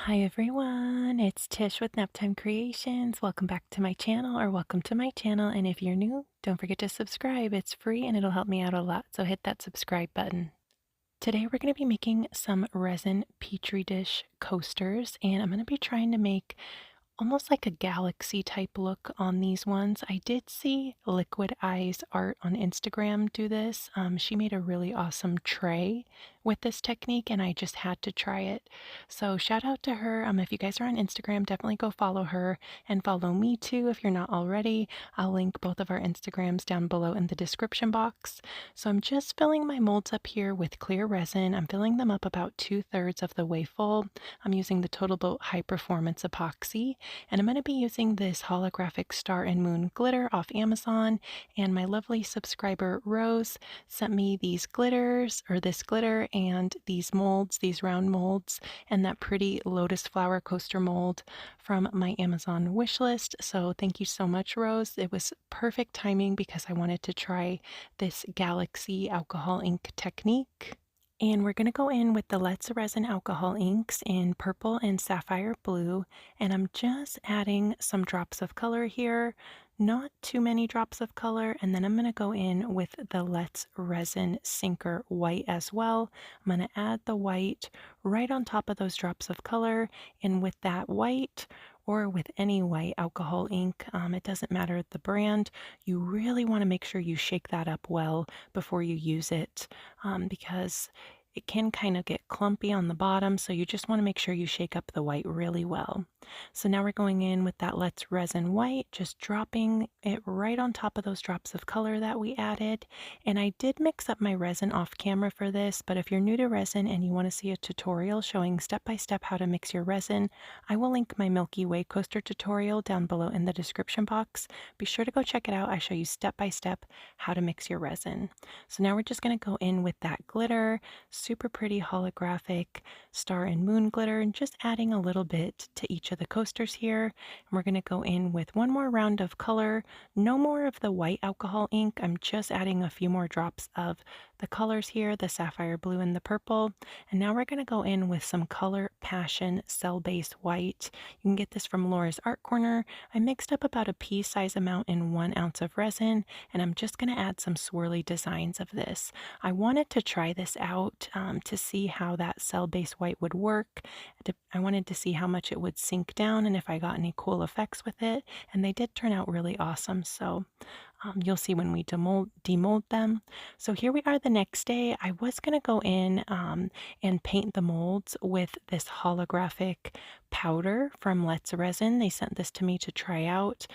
Hi everyone, it's Tish with Naptime Creations. Welcome back to my channel, or welcome to my channel. And if you're new, don't forget to subscribe. It's free and it'll help me out a lot, so hit that subscribe button. Today we're going to be making some resin petri dish coasters, and I'm going to be trying to make almost like a galaxy type look on these ones. I did see Liquid Eyes Art on Instagram do this. She made a really awesome tray with this technique, and I just had to try it. So shout out to her. If you guys are on Instagram, definitely go follow her and follow me too if you're not already. I'll link both of our Instagrams down below in the description box. So I'm just filling my molds up here with clear resin. I'm filling them up about 2/3 of the way full. I'm using the Total Boat High Performance Epoxy, and I'm going to be using this holographic star and moon glitter off Amazon. And my lovely subscriber Rose sent me these glitters, or this glitter, and these molds, these round molds, and that pretty lotus flower coaster mold from my Amazon wish list. So thank you so much, Rose. It was perfect timing because I wanted to try this Galaxy alcohol ink technique. And we're going to go in with the Let's Resin alcohol inks in purple and sapphire blue. And I'm just adding some drops of color here, not too many drops of color. And then I'm going to go in with the Let's Resin Sinker white as well. I'm going to add the white right on top of those drops of color. And with that white, or with any white alcohol ink, it doesn't matter the brand, you really want to make sure you shake that up well before you use it, because it can kind of get clumpy on the bottom, so you just want to make sure you shake up the white really well. So now we're going in with that Let's Resin white, just dropping it right on top of those drops of color that we added. And I did mix up my resin off camera for this, but if you're new to resin and you want to see a tutorial showing step by step how to mix your resin, I will link my Milky Way coaster tutorial down below in the description box. Be sure to go check it out. I show you step by step how to mix your resin. So now we're just going to go in with that glitter, super pretty holographic star and moon glitter, and just adding a little bit to each of the coasters here. And we're going to go in with one more round of color, no more of the white alcohol ink. I'm just adding a few more drops of the colors here, the sapphire blue and the purple. And now we're going to go in with some Color Passion Cell Base White. You can get this from Laura's Art Corner. I mixed up about a pea size amount in 1 ounce of resin, and I'm just going to add some swirly designs of this. I wanted to try this out to see how that cell base white would work. I wanted to see how much it would sink down and if I got any cool effects with it, and they did turn out really awesome. So you'll see when we demold them. So here we are the next day. I was going to go in and paint the molds with this holographic powder from Let's Resin. They sent this to me to try out.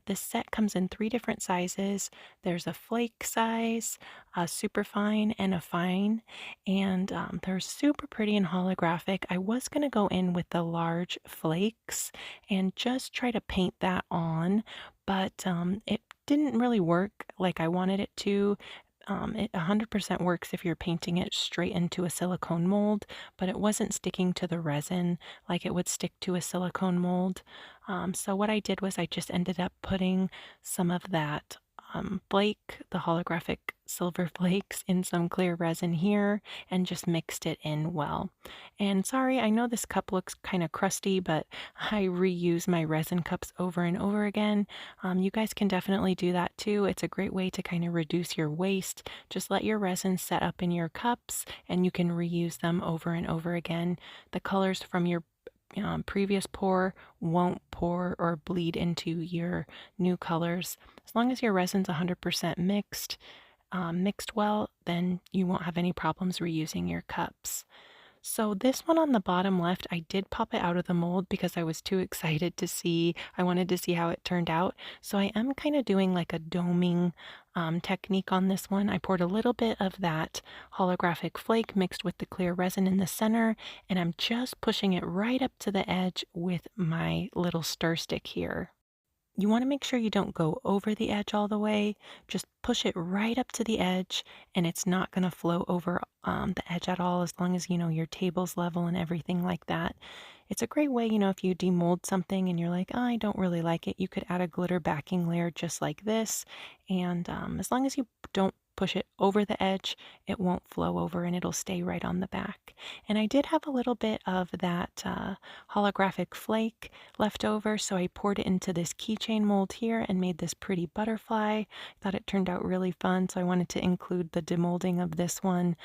This set comes in 3 different sizes. There's a flake size, a super fine, and a fine. And they're super pretty and holographic. I was going to go in with the large flakes and just try to paint that on, but it didn't really work like I wanted it to. It 100% works if you're painting it straight into a silicone mold, but it wasn't sticking to the resin like it would stick to a silicone mold. So what I did was I just ended up putting some of that flake, the holographic silver flakes, in some clear resin here and just mixed it in well. And sorry, I know this cup looks kind of crusty, but I reuse my resin cups over and over again. You guys can definitely do that too. It's a great way to kind of reduce your waste. Just let your resin set up in your cups and you can reuse them over and over again. The colors from your previous pour won't pour or bleed into your new colors. As long as your resin's 100% mixed well, then you won't have any problems reusing your cups. So this one on the bottom left, I did pop it out of the mold because I was too excited to see. I wanted to see how it turned out. So I am kind of doing like a doming technique on this one. I poured a little bit of that holographic flake mixed with the clear resin in the center, and I'm just pushing it right up to the edge with my little stir stick here. You want to make sure you don't go over the edge all the way. Just push it right up to the edge, and it's not going to flow over the edge at all, as long as you know your table's level and everything like that. It's a great way, if you demold something and you're like, oh, I don't really like it, you could add a glitter backing layer just like this. And as long as you don't push it over the edge, it won't flow over and it'll stay right on the back. And I did have a little bit of that holographic flake left over, so I poured it into this keychain mold here and made this pretty butterfly. Thought it turned out really fun, so I wanted to include the demolding of this one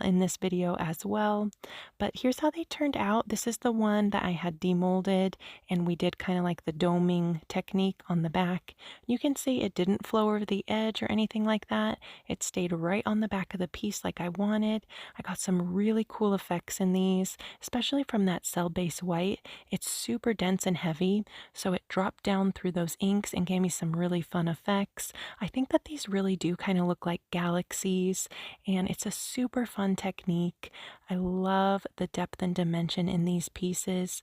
in this video as well. But here's how they turned out. This is the one that I had demolded, and we did kind of like the doming technique on the back. You can see it didn't flow over the edge or anything like that. It stayed right on the back of the piece like I wanted. I got some really cool effects in these, especially from that cell base white. It's super dense and heavy, so it dropped down through those inks and gave me some really fun effects. I think that these really do kind of look like galaxies, and it's a super fun technique. I love the depth and dimension in these pieces.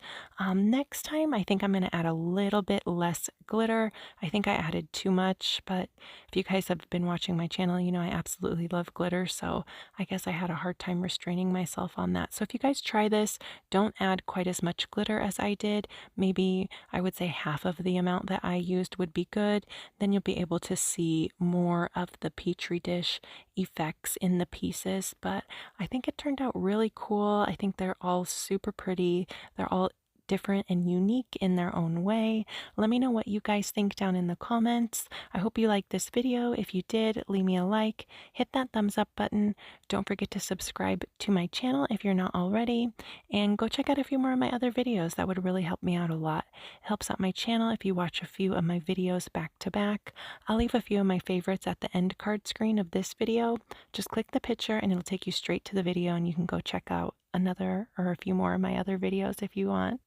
Next time, I think I'm going to add a little bit less glitter. I think I added too much, but if you guys have been watching my channel, you know I absolutely love glitter, so I guess I had a hard time restraining myself on that. So if you guys try this, don't add quite as much glitter as I did. Maybe I would say half of the amount that I used would be good. Then you'll be able to see more of the petri dish effects in the pieces. But I think it turned out really cool. I think they're all super pretty. They're all different and unique in their own way. Let me know what you guys think down in the comments. I hope you liked this video. If you did, leave me a like, hit that thumbs up button. Don't forget to subscribe to my channel if you're not already, and go check out a few more of my other videos. That would really help me out a lot. It helps out my channel if you watch a few of my videos back to back. I'll leave a few of my favorites at the end card screen of this video. Just click the picture and it'll take you straight to the video, and you can go check out another or a few more of my other videos if you want.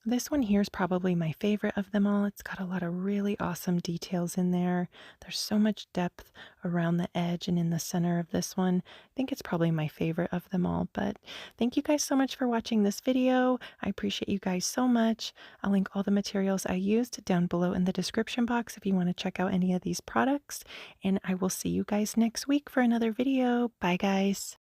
This one here is probably my favorite of them all. It's got a lot of really awesome details in there. There's so much depth around the edge and in the center of this one. I think it's probably my favorite of them all, but thank you guys so much for watching this video. I appreciate you guys so much. I'll link all the materials I used down below in the description box if you want to check out any of these products, and I will see you guys next week for another video. Bye guys.